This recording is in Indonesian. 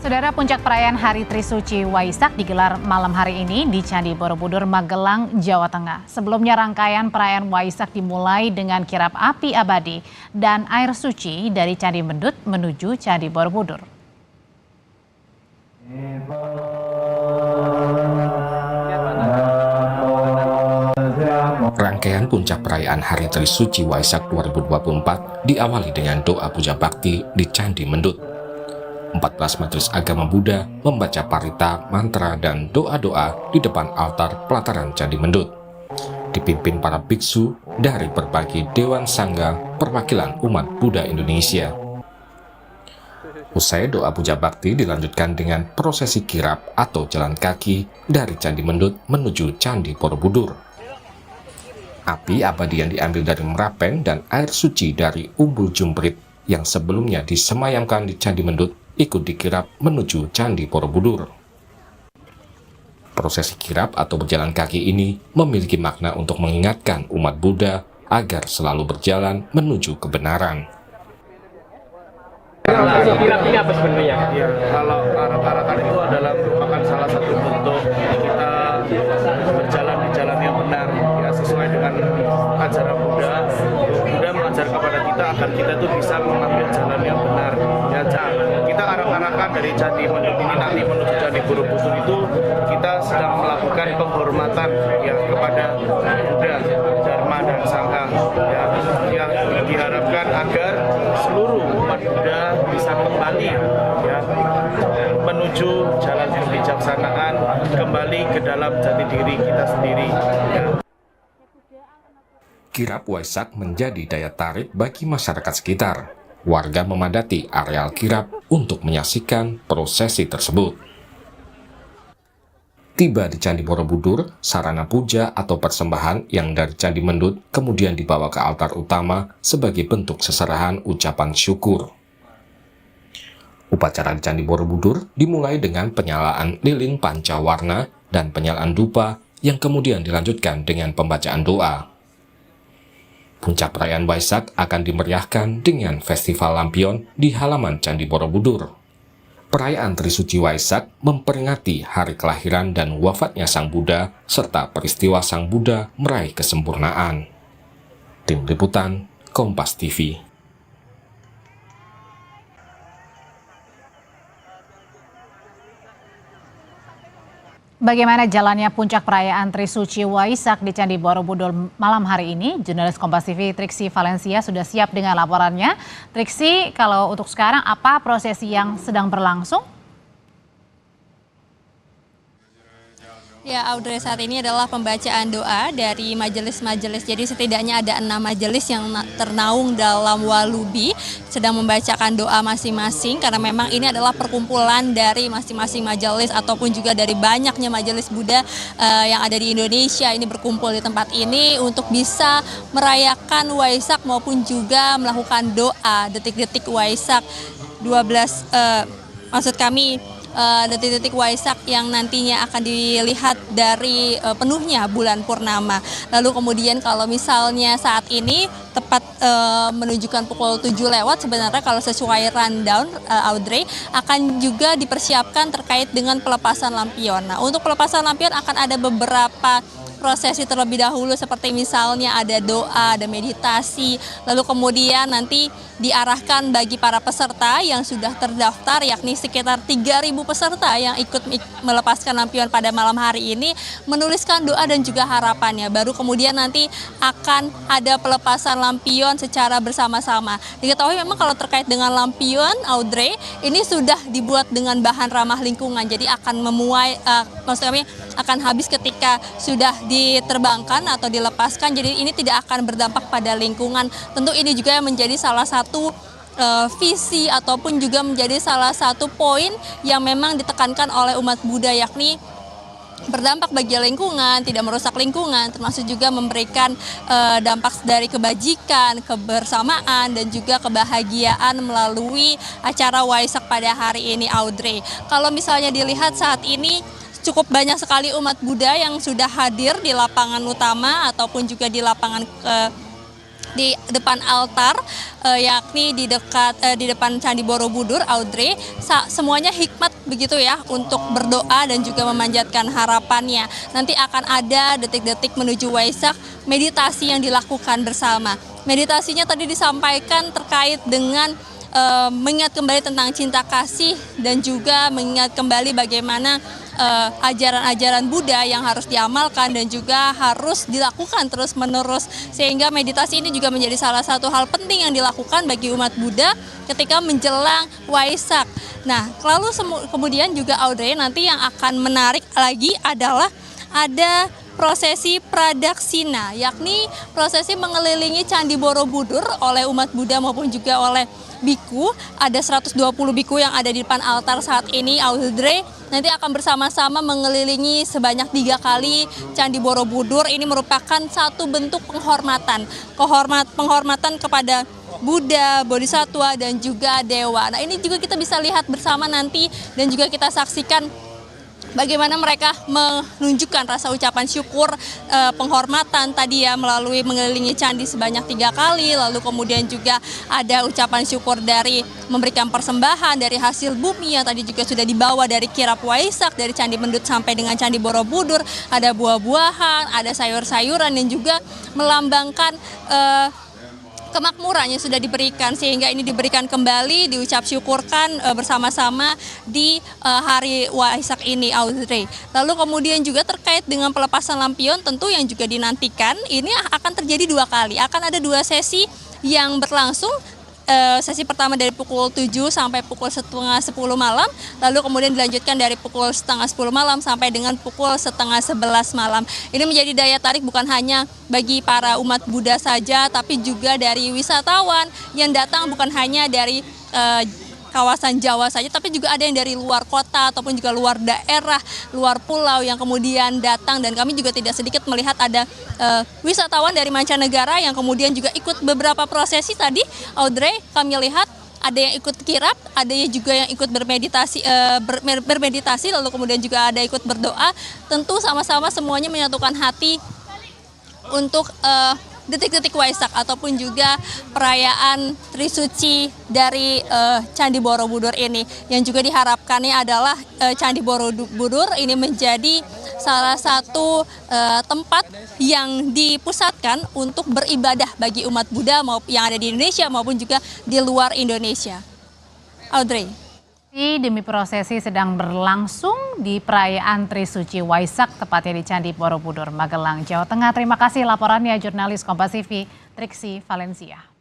Saudara, puncak perayaan Hari Trisuci Waisak digelar malam hari ini di Candi Borobudur, Magelang, Jawa Tengah. Sebelumnya rangkaian perayaan Waisak dimulai dengan kirap api abadi dan air suci dari Candi Mendut menuju Candi Borobudur. Rangkaian puncak perayaan Hari Trisuci Waisak 2024 diawali dengan doa puja bakti di Candi Mendut. 14 majelis agama Buddha membaca parita, mantra, dan doa-doa di depan altar pelataran Candi Mendut. Dipimpin para biksu dari berbagai dewan sangga perwakilan umat Buddha Indonesia. Usai doa puja bakti dilanjutkan dengan prosesi kirap atau jalan kaki dari Candi Mendut menuju Candi Borobudur. Api abadi yang diambil dari Merapen dan air suci dari Umbul Jumprit yang sebelumnya disemayamkan di Candi Mendut ikut dikirap menuju Candi Borobudur. Prosesi kirap atau berjalan kaki ini memiliki makna untuk mengingatkan umat Buddha agar selalu berjalan menuju kebenaran. Kirap ini apa sebenarnya? Ya, kalau arak-arakan itu adalah merupakan salah satu bentuk kita berjalan di jalan yang benar, ya sesuai dengan ajaran Buddha. Buddha mengajar kepada kita agar kita itu bisa mengambil jalan yang benar. Ya, kita arak-arakan dari Candi Mendut ini nanti menuju Candi Borobudur itu kita sedang melakukan penghormatan ya kepada Buddha, Dharma dan Sangha. Ya, yang diharapkan agar seluruh umat Buddha bisa kembali ya menuju jalan kebijaksanaan, kembali ke dalam jati diri kita sendiri ya. Kirap Waisak menjadi daya tarik bagi masyarakat sekitar. Warga memadati areal kirap untuk menyaksikan prosesi tersebut. Tiba di Candi Borobudur, sarana puja atau persembahan yang dari Candi Mendut kemudian dibawa ke altar utama sebagai bentuk seserahan ucapan syukur. Upacara di Candi Borobudur dimulai dengan penyalaan lilin pancawarna dan penyalaan dupa yang kemudian dilanjutkan dengan pembacaan doa. Puncak perayaan Waisak akan dimeriahkan dengan festival lampion di halaman Candi Borobudur. Perayaan Trisuci Waisak memperingati hari kelahiran dan wafatnya Sang Buddha serta peristiwa Sang Buddha meraih kesempurnaan. Tim Liputan, Kompas TV. Bagaimana jalannya puncak perayaan Trisuci Waisak di Candi Borobudur malam hari ini? Jurnalis Kompas TV Triksi Valencia sudah siap dengan laporannya. Triksi, kalau untuk sekarang apa prosesi yang sedang berlangsung? Ya, Audrey, saat ini adalah pembacaan doa dari majelis-majelis. Jadi setidaknya ada 6 majelis yang ternaung dalam Walubi sedang membacakan doa masing-masing karena memang ini adalah perkumpulan dari masing-masing majelis ataupun juga dari banyaknya majelis Buddha yang ada di Indonesia ini berkumpul di tempat ini untuk bisa merayakan Waisak maupun juga melakukan doa detik-detik Waisak 12 detik-detik Waisak yang nantinya akan dilihat dari penuhnya bulan purnama. Lalu kemudian kalau misalnya saat ini tepat menunjukkan pukul 7 lewat, sebenarnya kalau sesuai rundown Audrey akan juga dipersiapkan terkait dengan pelepasan lampion. Nah, untuk pelepasan lampion akan ada beberapa prosesi terlebih dahulu seperti misalnya ada doa, ada meditasi, lalu kemudian nanti diarahkan bagi para peserta yang sudah terdaftar yakni sekitar 3.000 peserta yang ikut melepaskan lampion pada malam hari ini menuliskan doa dan juga harapannya. Baru kemudian nanti akan ada pelepasan lampion secara bersama-sama. Diketahui memang kalau terkait dengan lampion, Audrey, ini sudah dibuat dengan bahan ramah lingkungan, jadi akan memuai, maksud kami akan habis ketika sudah diterbangkan atau dilepaskan, jadi ini tidak akan berdampak pada lingkungan. Tentu ini juga menjadi salah satu visi ataupun juga menjadi salah satu poin yang memang ditekankan oleh umat Buddha, yakni berdampak bagi lingkungan, tidak merusak lingkungan, termasuk juga memberikan dampak dari kebajikan, kebersamaan, dan juga kebahagiaan melalui acara Waisak pada hari ini, Audrey. Kalau misalnya dilihat saat ini, cukup banyak sekali umat Buddha yang sudah hadir di lapangan utama ataupun juga di lapangan di depan altar, yakni di depan Candi Borobudur, Audrey. Semuanya hikmat begitu ya untuk berdoa dan juga memanjatkan harapannya. Nanti akan ada detik-detik menuju Waisak, meditasi yang dilakukan bersama. Meditasinya tadi disampaikan terkait dengan mengingat kembali tentang cinta kasih dan juga mengingat kembali bagaimana ajaran-ajaran Buddha yang harus diamalkan dan juga harus dilakukan terus-menerus, sehingga meditasi ini juga menjadi salah satu hal penting yang dilakukan bagi umat Buddha ketika menjelang Waisak. Nah, lalu kemudian juga Audrey, nanti yang akan menarik lagi adalah ada prosesi pradaksina, yakni prosesi mengelilingi Candi Borobudur oleh umat Buddha maupun juga oleh biku. Ada 120 biku yang ada di depan altar saat ini, Audrey. Nanti akan bersama-sama mengelilingi sebanyak 3 kali Candi Borobudur. Ini merupakan satu bentuk penghormatan kepada Buddha, Bodhisattva, dan juga Dewa. Nah, ini juga kita bisa lihat bersama nanti dan juga kita saksikan bagaimana mereka menunjukkan rasa ucapan syukur, penghormatan tadi ya melalui mengelilingi candi sebanyak 3 kali, lalu kemudian juga ada ucapan syukur dari memberikan persembahan dari hasil bumi yang tadi juga sudah dibawa dari kirap Waisak, dari Candi Mendut sampai dengan Candi Borobudur, ada buah-buahan, ada sayur-sayuran dan juga melambangkan kemakmuran yang sudah diberikan, sehingga ini diberikan kembali, diucap syukurkan bersama-sama di hari Waisak ini, Audrey. Lalu kemudian juga terkait dengan pelepasan lampion tentu yang juga dinantikan, ini akan terjadi 2 kali, akan ada 2 sesi yang berlangsung. Sesi pertama dari pukul 7 sampai pukul setengah 10 malam, lalu kemudian dilanjutkan dari pukul setengah 10 malam sampai dengan pukul setengah 11 malam. Ini menjadi daya tarik bukan hanya bagi para umat Buddha saja, tapi juga dari wisatawan yang datang bukan hanya dari kawasan Jawa saja, tapi juga ada yang dari luar kota ataupun juga luar daerah, luar pulau yang kemudian datang, dan kami juga tidak sedikit melihat ada wisatawan dari mancanegara yang kemudian juga ikut beberapa prosesi tadi, Audrey. Kami lihat ada yang ikut kirap, ada juga yang ikut bermeditasi, lalu kemudian juga ada ikut berdoa. Tentu sama-sama semuanya menyatukan hati untuk detik-detik Waisak ataupun juga perayaan Trisuci dari Candi Borobudur ini, yang juga diharapkannya adalah Candi Borobudur ini menjadi salah satu tempat yang dipusatkan untuk beribadah bagi umat Buddha yang ada di Indonesia maupun juga di luar Indonesia. Audrey. Demi prosesi sedang berlangsung di perayaan Trisuci Waisak, tepatnya di Candi Borobudur, Magelang, Jawa Tengah. Terima kasih laporannya jurnalis Kompas TV, Triksi Valencia.